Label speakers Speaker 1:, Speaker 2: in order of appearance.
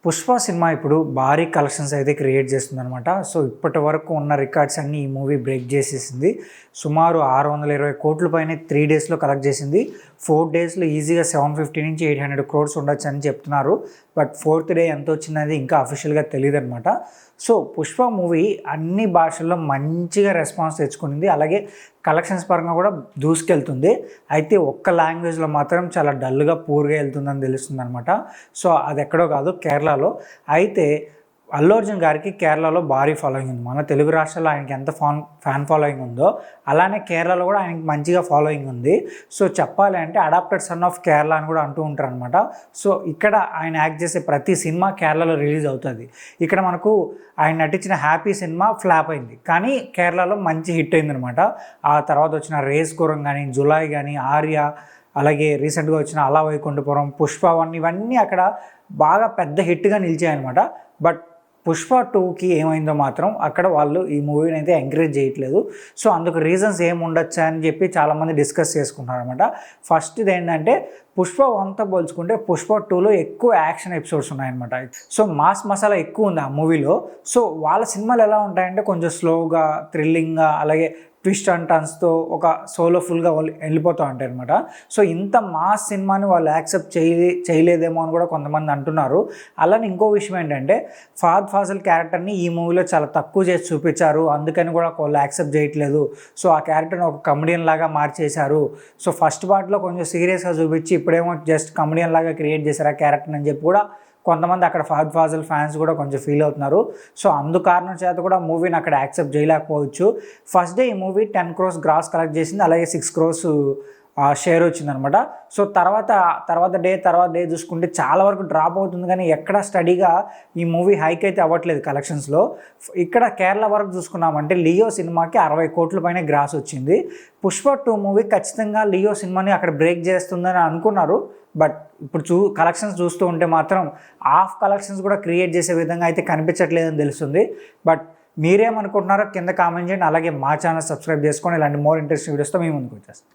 Speaker 1: Pushpa cinema ఇప్పుడు భారీ collections అయితే క్రియేట్ చేస్తుందనమాట. సో ఇప్పటి వరకు ఉన్న రికార్డ్స్ అన్నీ ఈ మూవీ బ్రేక్ చేసేసింది. సుమారు 620 కోట్ల పైనే 3 డేస్లో కలెక్ట్ చేసింది. 4 డేస్లో ఈజీగా 750 నుంచి 800 క్రోడ్స్ ఉండొచ్చు అని చెప్తున్నారు. బట్ 4th డే ఎంత వచ్చిందనేది ఇంకా అఫీషియల్గా తెలియదు అనమాట. సో పుష్ప మూవీ అన్ని భాషల్లో మంచిగా రెస్పాన్స్ తెచ్చుకునింది. అలాగే కలెక్షన్స్ పరంగా కూడా దూసుకెళ్తుంది. అయితే ఒక్క లాంగ్వేజ్లో మాత్రం చాలా డల్గా పూర్గా వెళ్తుందని తెలుస్తుంది అనమాట. సో అది ఎక్కడో కాదు, కేరళలో. అయితే అల్లు అర్జున్ గారికి కేరళలో భారీ ఫాలోయింగ్ ఉంది. మన తెలుగు రాష్ట్రాల్లో ఆయనకి ఎంత ఫ్యాన్ ఫాలోయింగ్ ఉందో అలానే కేరళలో కూడా ఆయనకి మంచిగా ఫాలోయింగ్ ఉంది. సో చెప్పాలి అంటే అడాప్టెడ్ సన్ ఆఫ్ కేరళ అని కూడా అంటూ ఉంటారు అనమాట. సో ఇక్కడ ఆయన యాక్ట్ చేసే ప్రతి సినిమా కేరళలో రిలీజ్ అవుతుంది. ఇక్కడ మనకు ఆయన నటించిన హ్యాపీ సినిమా ఫ్లాప్ అయింది, కానీ కేరళలో మంచి హిట్ అయిందనమాట. ఆ తర్వాత వచ్చిన రేస్ గుర్రం కానీ, జులాయ్ కానీ, ఆర్య, అలాగే రీసెంట్గా వచ్చిన అలా వైకుంఠపురం, పుష్ప 1 ఇవన్నీ అక్కడ బాగా పెద్ద హిట్గా నిలిచాయన్నమాట. బట్ పుష్ప 2కి ఏమైందో మాత్రం అక్కడ వాళ్ళు ఈ మూవీని అయితే ఎంకరేజ్ చేయట్లేదు. సో అందుకు రీజన్స్ ఏమి ఉండొచ్చా అని చెప్పి చాలామంది డిస్కస్ చేసుకుంటున్నారు అనమాట. ఫస్ట్ ఇది ఏంటంటే పుష్ప 1తో పోల్చుకుంటే పుష్ప 2లో ఎక్కువ యాక్షన్ ఎపిసోడ్స్ ఉన్నాయన్నమాట. సో మాస్ మసాలా ఎక్కువ ఉంది ఆ మూవీలో. సో వాళ్ళ సినిమాలు ఎలా ఉంటాయంటే కొంచెం స్లోగా, థ్రిల్లింగ్గా, అలాగే ట్విస్ట్ అండ్ టర్న్స్తో ఒక సోలోఫుల్గా వెళ్ళిపోతూ ఉంటాయి అనమాట. సో ఇంత మాస్ సినిమాని వాళ్ళు యాక్సెప్ట్ చేయలేదేమో అని కూడా కొంతమంది అంటున్నారు. అలానే ఇంకో విషయం ఏంటంటే ఫహద్ ఫాజిల్ క్యారెక్టర్ని ఈ మూవీలో చాలా తక్కువ చేసి చూపించారు, అందుకని కూడా వాళ్ళు యాక్సెప్ట్ చేయట్లేదు. సో ఆ క్యారెక్టర్ని ఒక కమెడియన్ లాగా మార్చేశారు. సో ఫస్ట్ పార్ట్లో కొంచెం సీరియస్గా చూపించి ఇప్పుడేమో జస్ట్ కమెడియన్ లాగా క్రియేట్ చేశారు ఆ క్యారెక్టర్ని అని చెప్పి కూడా కొంతమంది అక్కడ ఫహద్ ఫాజిల్ ఫ్యాన్స్ కూడా కొంచెం ఫీల్ అవుతున్నారు. సో అందు కారణం చేత కూడా మూవీని అక్కడ యాక్సెప్ట్ చేయలేకపోవచ్చు. ఫస్ట్ డే ఈ మూవీ 10 crores గ్రాస్ కలెక్ట్ చేసింది, అలాగే 6 crores షేర్ వచ్చిందనమాట. సో తర్వాత డే చూసుకుంటే చాలా వరకు డ్రాప్ అవుతుంది, కానీ ఎక్కడ స్టడీగా ఈ మూవీ హైక్ అయితే అవ్వట్లేదు కలెక్షన్స్లో. ఇక్కడ కేరళ వరకు చూసుకున్నామంటే లియో సినిమాకి 60 కోట్ల పైన గ్రాస్ వచ్చింది. పుష్ప 2 మూవీ ఖచ్చితంగా లియో సినిమాని అక్కడ బ్రేక్ చేస్తుందని అనుకున్నారు. బట్ ఇప్పుడు కలెక్షన్స్ చూస్తూ ఉంటే మాత్రం హాఫ్ కలెక్షన్స్ కూడా క్రియేట్ చేసే విధంగా అయితే కనిపించట్లేదని తెలుస్తుంది. బట్ మీరేమనుకుంటున్నారో కింద కామెంట్ చేయండి. అలాగే మా ఛానల్ సబ్స్క్రైబ్ చేసుకొని ఇలాంటి మోర్ ఇంట్రెస్టింగ్ వీడియోస్తో మేము ముందుకు వచ్చేస్తాం.